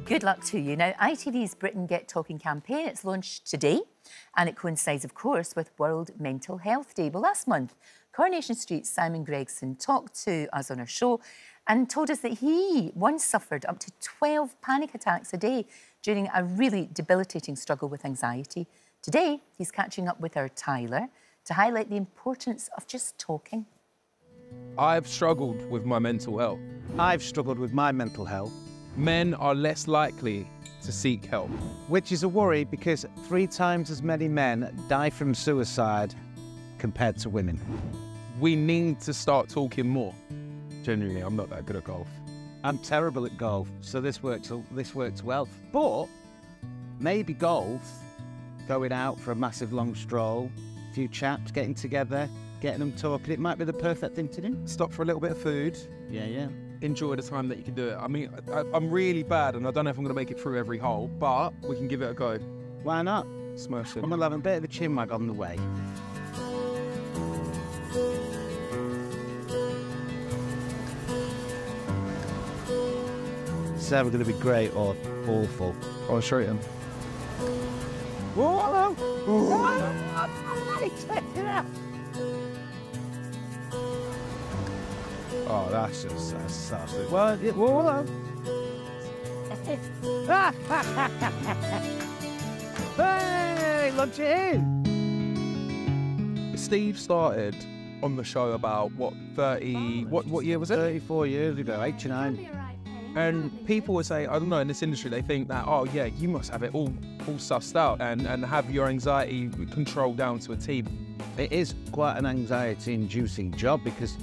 Good luck to you. Now, ITV's Britain Get Talking campaign, it's launched today, and it coincides, of course, with World Mental Health Day. Well, last month, Coronation Street's Simon Gregson talked to us on our show and told us that he once suffered up to 12 panic attacks a day during a really debilitating struggle with anxiety. Today, he's catching up with our Tyler to highlight the importance of just talking. I've struggled with my mental health. I've struggled with my mental health. Men are less likely to seek help. Which is a worry because 3 times as many men die from suicide compared to women. We need to start talking more. Genuinely, I'm not that good at golf. I'm terrible at golf, so this works well. But maybe golf, going out for a massive long stroll, a few chaps getting together, getting them talking, it might be the perfect thing to do. Stop for a little bit of food. Yeah. Enjoy the time that you can do it. I mean, I'm really bad and I don't know if I'm going to make it through every hole, but we can give it a go. Why not? Smash it. I'm going to have a bit of a chinwag on the way. It's either going to be great or awful. I'll show you. Whoa, hello! Oh, that's absolutely... Well, whoa, hello! Hey, lunch it in! Steve started on the show about, what year was it? 34 years ago, 89. And people would say, I don't know, in this industry, they think that, oh yeah, you must have it all sussed out and have your anxiety controlled down to a T. It is quite an anxiety-inducing job because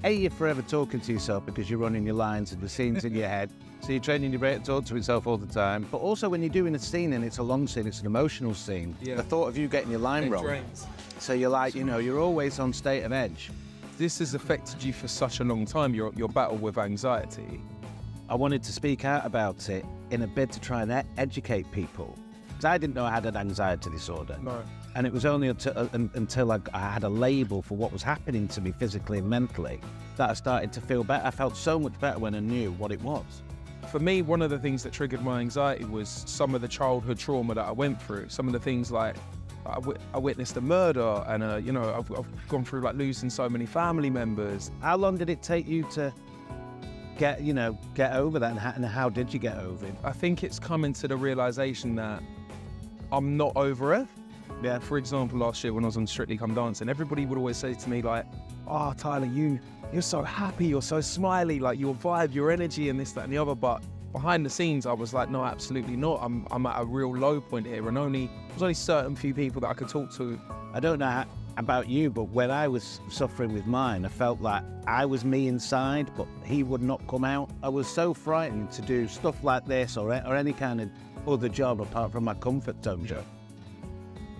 A, you're forever talking to yourself because you're running your lines and the scenes in your head. So you're training your brain to talk to itself all the time. But also when you're doing a scene and it's a long scene, it's an emotional scene. Yeah. The thought of you getting your line wrong. Drains. So you're like, you know, you're always on state of edge. This has affected you for such a long time, your battle with anxiety. I wanted to speak out about it in a bid to try and educate people. Because I didn't know I had an anxiety disorder. No. And it was only until I had a label for what was happening to me physically and mentally that I started to feel better. I felt so much better when I knew what it was. For me, one of the things that triggered my anxiety was some of the childhood trauma that I went through. Some of the things like I witnessed a murder and, you know, I've gone through like losing so many family members. How long did it take you to get over that, and how did you get over it? I think it's coming to the realization that I'm not over it. Yeah. For example, last year when I was on Strictly Come Dancing, everybody would always say to me like, oh, Tyler, you're so happy, you're so smiley, like your vibe, your energy and this, that and the other. But behind the scenes, I was like, no, absolutely not. I'm at a real low point here and there's only certain few people that I could talk to. I don't know about you, but when I was suffering with mine, I felt like I was me inside, but he would not come out. I was so frightened to do stuff like this or any kind of other job apart from my comfort zone job,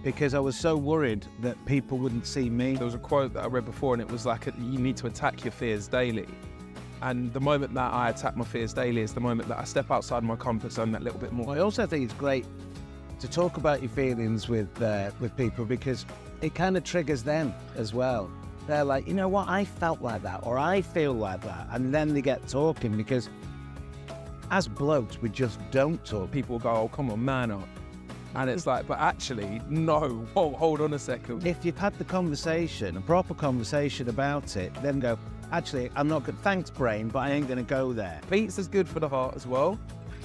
because I was so worried that people wouldn't see me. There was a quote that I read before and it was like, you need to attack your fears daily. And the moment that I attack my fears daily is the moment that I step outside my comfort zone that little bit more. I also think it's great to talk about your feelings with people because it kind of triggers them as well. They're like, you know what, I felt like that, or I feel like that. And then they get talking because as blokes, we just don't talk. People go, oh, come on, man up. And it's like, but actually, no, hold on a second. If you've had the conversation, a proper conversation about it, then go, actually, I'm not good. Thanks, brain, but I ain't going to go there. Pizza's good for the heart as well.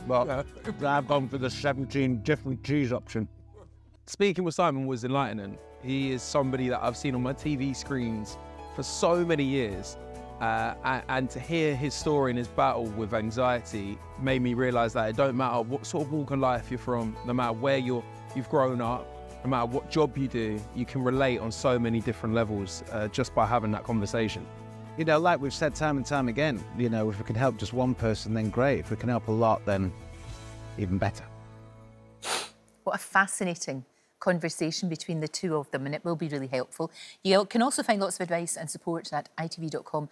But yeah. I've gone for the 17 different cheese option. Speaking with Simon was enlightening. He is somebody that I've seen on my TV screens for so many years. And to hear his story and his battle with anxiety made me realise that it don't matter what sort of walk of life you're from, no matter where you've grown up, no matter what job you do, you can relate on so many different levels just by having that conversation. You know, like we've said time and time again, you know, if we can help just one person, then great. If we can help a lot, then even better. What a fascinating conversation between the two of them, and it will be really helpful. You can also find lots of advice and support at itv.com/